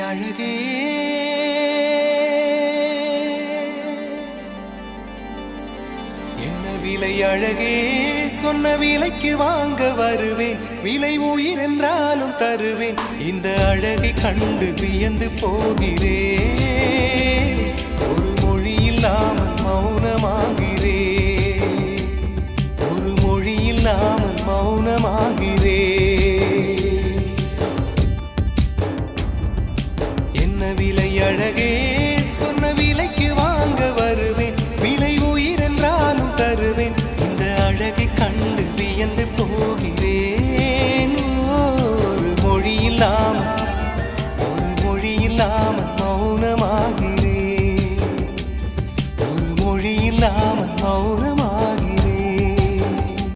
அழகே என்ன விலை அழகே சொன்ன விலைக்கு வாங்க வருவேன் விலை உயிர் என்றாலும் தருவேன் இந்த அழகை கண்டு வியந்து போகிறேன் ஒரு மொழி இல்லாமல் மௌனமாகிறேன் ஒரு மொழி இல்லாமல் மௌனமாகிறேன் என்ன விலை அழகே சொன்ன விலைக்கு வாங்க வருவேன் விலை உயிர் என்றாலும் தருவேன் இந்த அழகை கண்டு வியந்து போகிறேன் ஒரு மொழி இல்லாமல் மௌனமாகிறேன் ஒரு மொழி இல்லாமல் மௌனமாக